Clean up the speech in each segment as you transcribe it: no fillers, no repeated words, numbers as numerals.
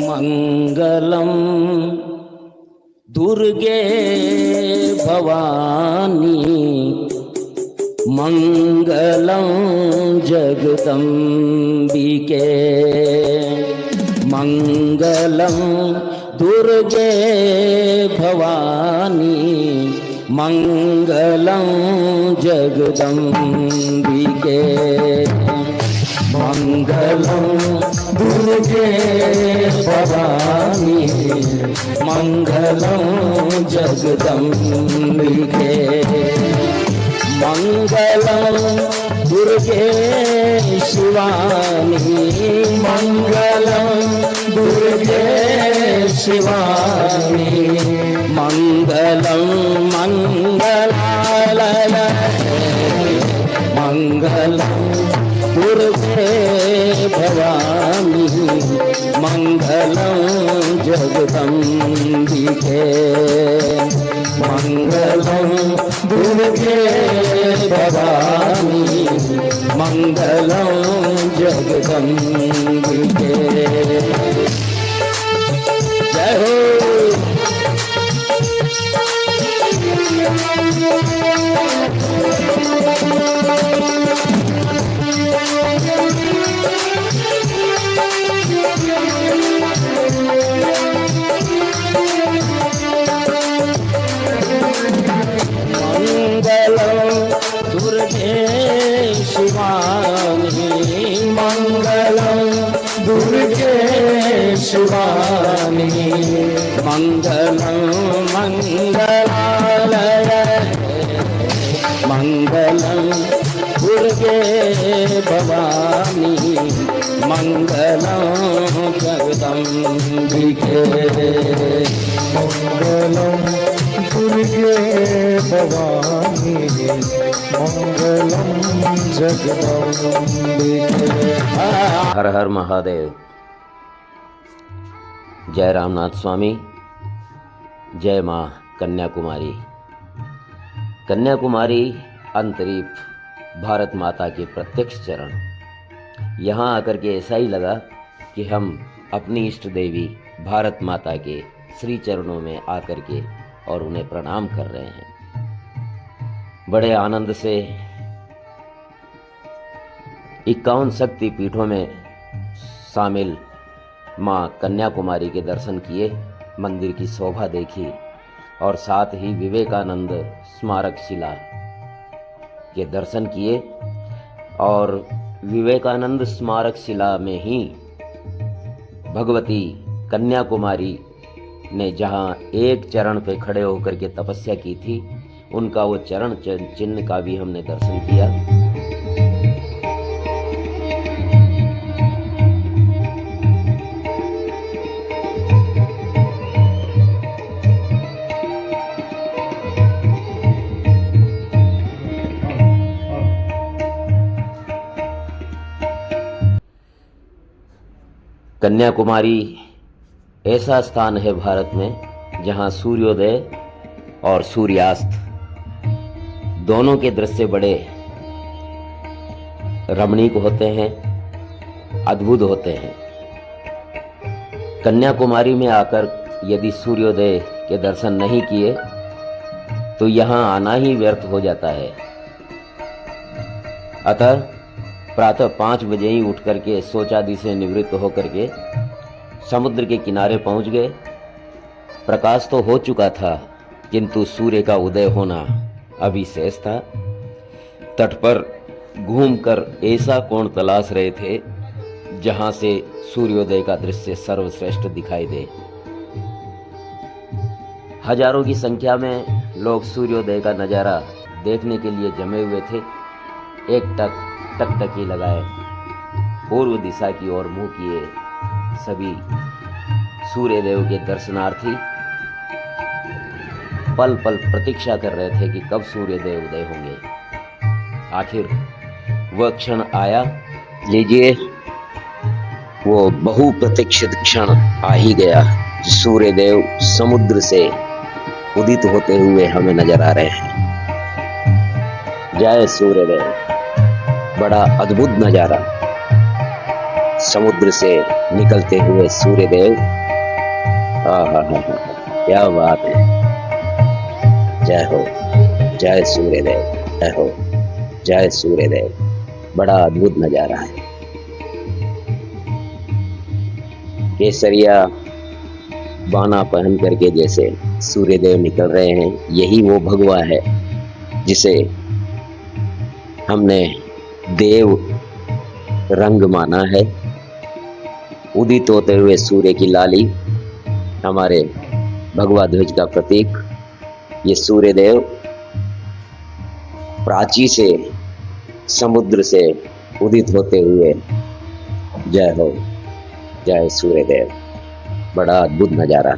मंगलम दुर्गे भवानी मंगलम जगदम्बिके मंगलम दुर्गे भवानी मंगलम जगदम्बिके मंगलम दुर्गे भवानी मंगलम जगदम्बिके मंगलम दुर्गे शिवानी मंगलम दुर्गे शिवानी मंगलम मंगलालय मंगलम दुर्गे भवानी मंगलम जगदम्बिके मंगलम दुर्गे भवानी मंगलम जगदम्बिके। जय हो। मंगलम दुर्गे शिवानी मंगलम दुर्गे शिवानी मंगलम मंगलालय मंगलम दुर्गे भवानी मंगलम जगदम्बिके मंगलम दुर्गे भवानी मंगलम जगदम्बिके। हर हर महादेव। जय रामनाथ स्वामी। जय माँ कन्याकुमारी। कन्याकुमारी अंतरीप भारत माता के प्रत्यक्ष चरण। यहाँ आकर के ऐसा ही लगा कि हम अपनी इष्ट देवी भारत माता के श्री चरणों में आकर के और उन्हें प्रणाम कर रहे हैं। बड़े आनंद से 51 शक्ति पीठों में शामिल माँ कन्याकुमारी के दर्शन किए, मंदिर की शोभा देखी और साथ ही विवेकानंद स्मारक शिला के दर्शन किए। और विवेकानंद स्मारक शिला में ही भगवती कन्याकुमारी ने जहाँ एक चरण पे खड़े होकर के तपस्या की थी, उनका वो चरण चिन्ह का भी हमने दर्शन किया। कन्याकुमारी ऐसा स्थान है भारत में जहां सूर्योदय और सूर्यास्त दोनों के दृश्य बड़े रमणीक होते हैं, अद्भुत होते हैं। कन्याकुमारी में आकर यदि सूर्योदय के दर्शन नहीं किए तो यहाँ आना ही व्यर्थ हो जाता है। अतः प्रातः 5 बजे ही उठ करके शौचादि से निवृत्त होकर के समुद्र के किनारे पहुंच गए। प्रकाश तो हो चुका था किंतु सूर्य का उदय होना अभी शेष था। तट पर घूमकर ऐसा कोण तलाश रहे थे जहां से सूर्योदय का दृश्य सर्वश्रेष्ठ दिखाई दे। हजारों की संख्या में लोग सूर्योदय का नज़ारा देखने के लिए जमे हुए थे। एक टकटकी लगाए पूर्व दिशा की ओर मुंह किए सभी सूर्यदेव के दर्शनार्थी पल पल प्रतीक्षा कर रहे थे कि कब सूर्यदेव उदय होंगे। आखिर वह क्षण आया। लीजिए, वो बहुप्रतीक्षित क्षण आ ही गया। सूर्यदेव समुद्र से उदित होते हुए हमें नजर आ रहे हैं। जय सूर्यदेव। बड़ा अद्भुत नजारा। समुद्र से निकलते हुए सूर्यदेव। हा, क्या बात है। जय हो, जय सूर्यदेव, जय हो, जय सूर्यदेव। बड़ा अद्भुत नजारा है। केसरिया बाना पहन करके जैसे सूर्यदेव निकल रहे हैं, यही वो भगवा है जिसे हमने देव रंग माना है। उदित होते हुए सूर्य की लाली हमारे भगवा ध्वज का प्रतीक। ये सूर्यदेव प्राची से, समुद्र से उदित होते हुए, जय हो, जय सूर्यदेव। बड़ा अद्भुत नजारा।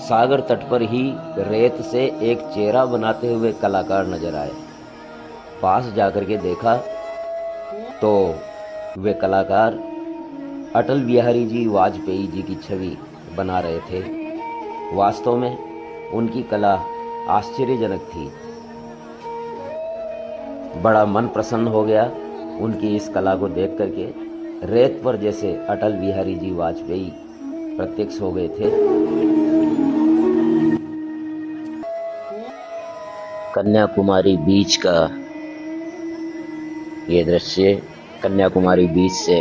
सागर तट पर ही रेत से एक चेहरा बनाते हुए कलाकार नजर आए। पास जाकर के देखा तो वे कलाकार अटल बिहारी जी वाजपेयी जी की छवि बना रहे थे। वास्तव में उनकी कला आश्चर्यजनक थी। बड़ा मन प्रसन्न हो गया उनकी इस कला को देख करके। रेत पर जैसे अटल बिहारी जी वाजपेयी प्रत्यक्ष हो गए थे। कन्याकुमारी बीच का ये दृश्य, कन्याकुमारी बीच से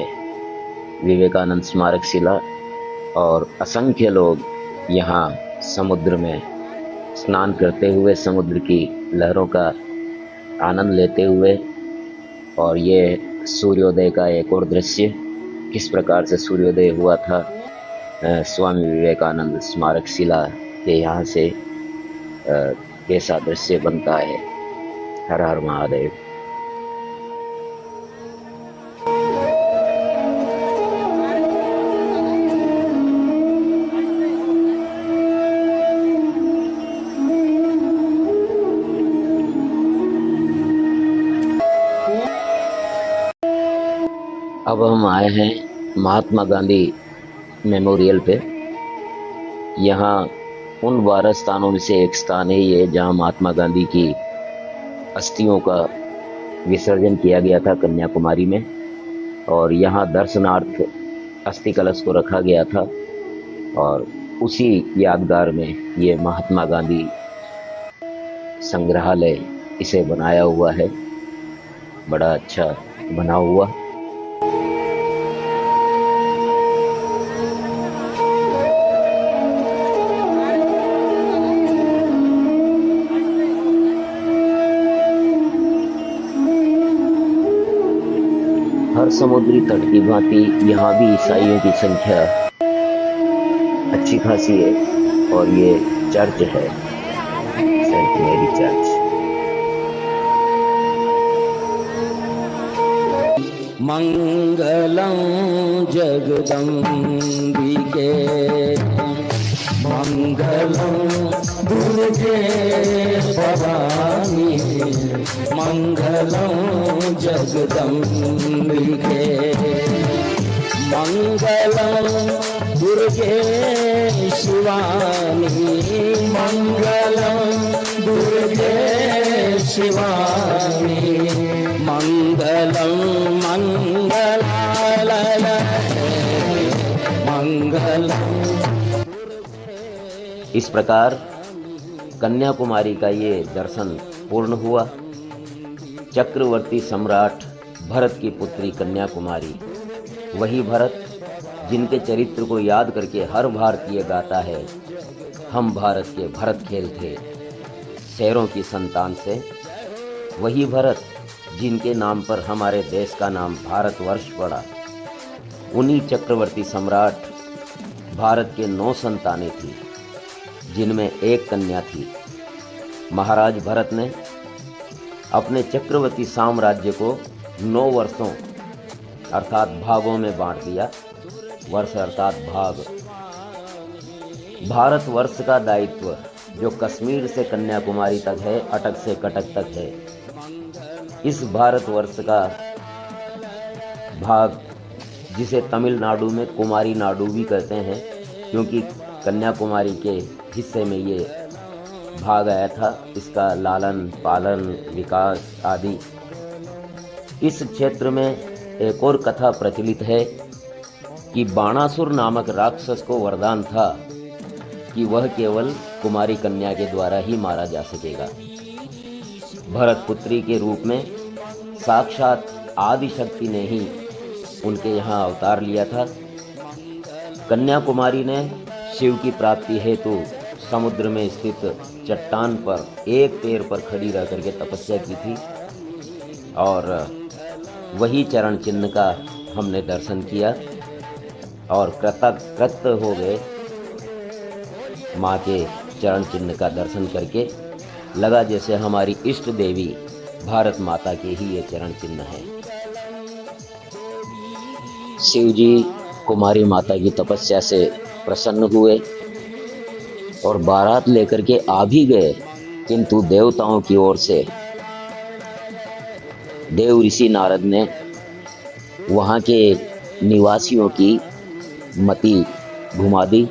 विवेकानंद स्मारक शिला और असंख्य लोग यहाँ समुद्र में स्नान करते हुए, समुद्र की लहरों का आनंद लेते हुए, और ये सूर्योदय का एक और दृश्य, किस प्रकार से सूर्योदय हुआ था स्वामी विवेकानंद स्मारक शिला के यहाँ से कैसा दृश्य बनता है। हर हर महादेव। अब हम आए हैं महात्मा गांधी मेमोरियल पे। यहाँ उन 12 स्थानों में से एक स्थान है ये जहाँ महात्मा गांधी की अस्थियों का विसर्जन किया गया था कन्याकुमारी में, और यहाँ दर्शनार्थ अस्थि कलश को रखा गया था, और उसी यादगार में ये महात्मा गांधी संग्रहालय इसे बनाया हुआ है। बड़ा अच्छा बना हुआ। हर समुद्री तट की भांति यहाँ भी ईसाइयों की संख्या अच्छी खासी है, और ये चर्च है, सेंट मेरी चर्च। मंगलम जगदम्बिके मंगलम दुर्गे भवानी मंगलम जगदम्बिके मंगलम दुर्गे शिवानी मंगलम दुर्गे शिवानी मंगलम मंगलालय मंगलम। इस प्रकार कन्याकुमारी का ये दर्शन पूर्ण हुआ। चक्रवर्ती सम्राट भरत की पुत्री कन्याकुमारी, वही भरत जिनके चरित्र को याद करके हर भारतीय गाता है, हम भारत के भरत खेल थे शेरों की संतान से। वही भरत जिनके नाम पर हमारे देश का नाम भारतवर्ष पड़ा। उन्हीं चक्रवर्ती सम्राट भारत के 9 संतानें थी, जिनमें एक कन्या थी। महाराज भरत ने अपने चक्रवर्ती साम्राज्य को 9 वर्षों अर्थात भागों में बांट दिया। वर्ष अर्थात भाग। भारतवर्ष का दायित्व जो कश्मीर से कन्याकुमारी तक है, अटक से कटक तक है, इस भारतवर्ष का भाग जिसे तमिलनाडु में कुमारी नाडु भी कहते हैं, क्योंकि कन्याकुमारी के हिस्से में ये भाग आया था, इसका लालन पालन विकास आदि। इस क्षेत्र में एक और कथा प्रचलित है कि बाणासुर नामक राक्षस को वरदान था कि वह केवल कुमारी कन्या के द्वारा ही मारा जा सकेगा। भरत पुत्री के रूप में साक्षात आदि शक्ति ने ही उनके यहाँ अवतार लिया था। कन्याकुमारी ने शिव की प्राप्ति हेतु समुद्र में स्थित चट्टान पर एक पैर पर खड़ी रह करके तपस्या की थी, और वही चरण चिन्ह का हमने दर्शन किया और कृतकृत हो गए। माँ के चरण चिन्ह का दर्शन करके लगा जैसे हमारी इष्ट देवी भारत माता के ही ये चरण चिन्ह है। शिव जी कुमारी माता की तपस्या से प्रसन्न हुए और बारात लेकर के आ भी गए, किंतु देवताओं की ओर से देव ऋषि नारद ने वहाँ के निवासियों की मति घुमा दी।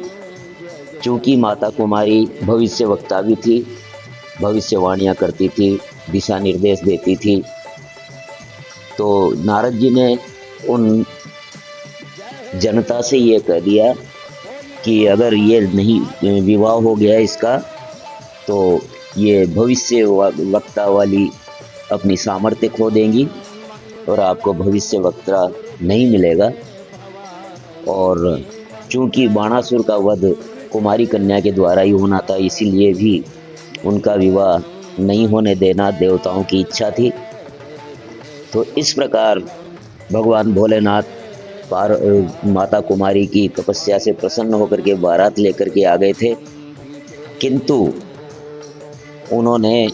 चूँकि माता कुमारी भविष्यवक्ता भी थी, भविष्यवाणियाँ करती थी, दिशा निर्देश देती थी, तो नारद जी ने उन जनता से ये कह दिया कि अगर ये नहीं विवाह हो गया इसका, तो ये भविष्य वक्ता वाली अपनी सामर्थ्य खो देंगी और आपको भविष्य वक्ता नहीं मिलेगा। और चूंकि बाणासुर का वध कुमारी कन्या के द्वारा ही होना था, इसीलिए भी उनका विवाह नहीं होने देना देवताओं की इच्छा थी। तो इस प्रकार भगवान भोलेनाथ माता कुमारी की तपस्या से प्रसन्न होकर के बारात लेकर के आ गए थे, किंतु उन्होंने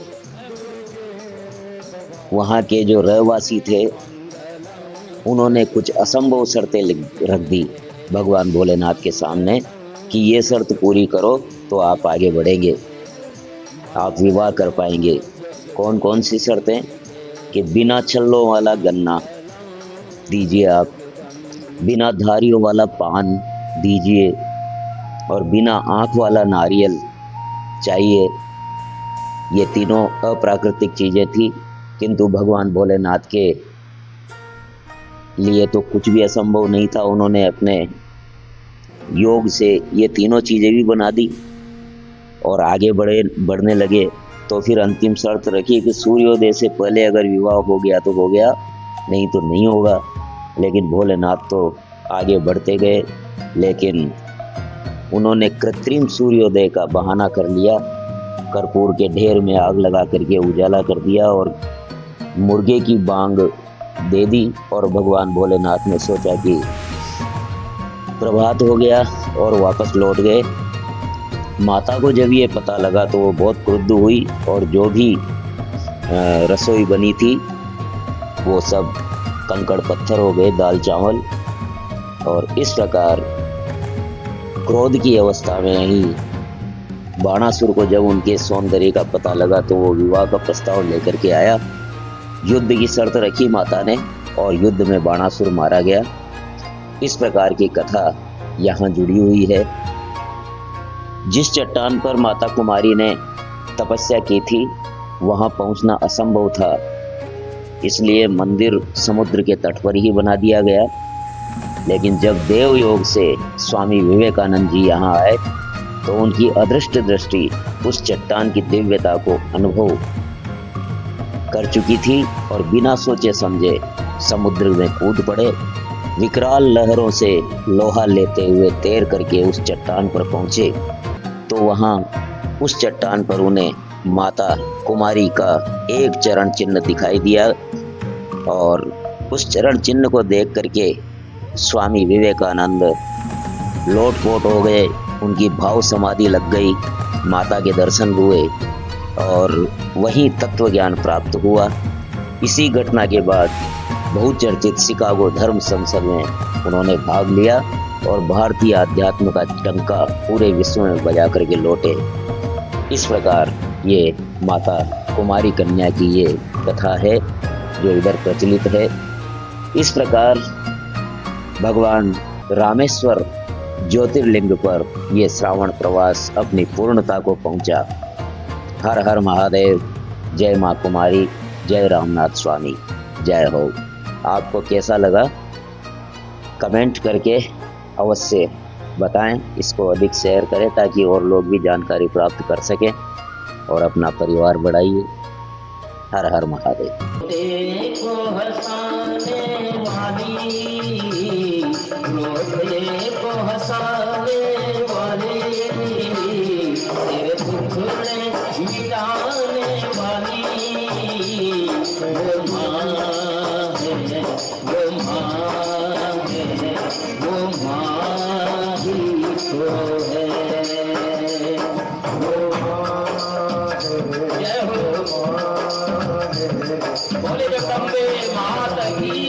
वहाँ के जो रहवासी थे उन्होंने कुछ असंभव शर्तें रख दी भगवान भोलेनाथ के सामने कि ये शर्त पूरी करो तो आप आगे बढ़ेंगे, आप विवाह कर पाएंगे। कौन कौन सी शर्तें? कि बिना छल्लों वाला गन्ना दीजिए आप, बिना धारियों वाला पान दीजिए, और बिना आँख वाला नारियल चाहिए। ये तीनों अप्राकृतिक चीज़ें थी, किंतु भगवान भोलेनाथ के लिए तो कुछ भी असंभव नहीं था। उन्होंने अपने योग से ये तीनों चीज़ें भी बना दी और आगे बढ़ने लगे। तो फिर अंतिम शर्त रखी कि सूर्योदय से पहले अगर विवाह हो गया तो हो गया, नहीं तो नहीं होगा। लेकिन भोलेनाथ तो आगे बढ़ते गए, लेकिन उन्होंने कृत्रिम सूर्योदय का बहाना कर लिया, कर्पूर के ढेर में आग लगा करके उजाला कर दिया और मुर्गे की बांग दे दी। और भगवान भोलेनाथ ने सोचा कि प्रभात हो गया और वापस लौट गए। माता को जब ये पता लगा तो वो बहुत क्रुद्ध हुई और जो भी रसोई बनी थी वो सब कंकड़ पत्थर हो गए, दाल चावल। और इस प्रकार क्रोध की अवस्था में ही बाणासुर को जब उनके सौंदर्य का पता लगा तो वो विवाह का प्रस्ताव लेकर के आया। युद्ध की शर्त रखी माता ने और युद्ध में बाणासुर मारा गया। इस प्रकार की कथा यहाँ जुड़ी हुई है। जिस चट्टान पर माता कुमारी ने तपस्या की थी वहां पहुंचना असंभव था, इसलिए मंदिर समुद्र के तट पर ही बना दिया गया। लेकिन जब देव योग से स्वामी विवेकानंद जी यहाँ आए तो उनकी अदृष्ट दृष्टि उस चट्टान की दिव्यता को अनुभव कर चुकी थी और बिना सोचे समझे समुद्र में कूद पड़े। विकराल लहरों से लोहा लेते हुए तैर करके उस चट्टान पर पहुंचे तो वहां उस चट्टान पर उन्हें माता कुमारी का एक चरण चिन्ह दिखाई दिया और उस चरण चिन्ह को देख करके स्वामी विवेकानंद लोटपोट हो गए। उनकी भाव समाधि लग गई, माता के दर्शन हुए और वहीं तत्व ज्ञान प्राप्त हुआ। इसी घटना के बाद बहुचर्चित शिकागो धर्म संसद में उन्होंने भाग लिया और भारतीय आध्यात्म का डंका पूरे विश्व में बजा करके लौटे। इस प्रकार ये माता कुमारी कन्या की ये कथा है जो इधर प्रचलित है। इस प्रकार भगवान रामेश्वर ज्योतिर्लिंग पर ये श्रावण प्रवास अपनी पूर्णता को पहुंचा। हर हर महादेव, जय माँ कुमारी, जय रामनाथ स्वामी, जय हो। आपको कैसा लगा कमेंट करके अवश्य बताएं। इसको अधिक शेयर करें ताकि और लोग भी जानकारी प्राप्त कर सकें और अपना परिवार बढ़ाइए। हर हर महादेव। देखो हंसाने वाली, रोते को हंसाने वाली, तेरे दुख में मिटाने वाली, वो माँ है, वो माँ है, वो माँ ही तो है, वो माँ है। जय हो बोले जगदम्बे माता की।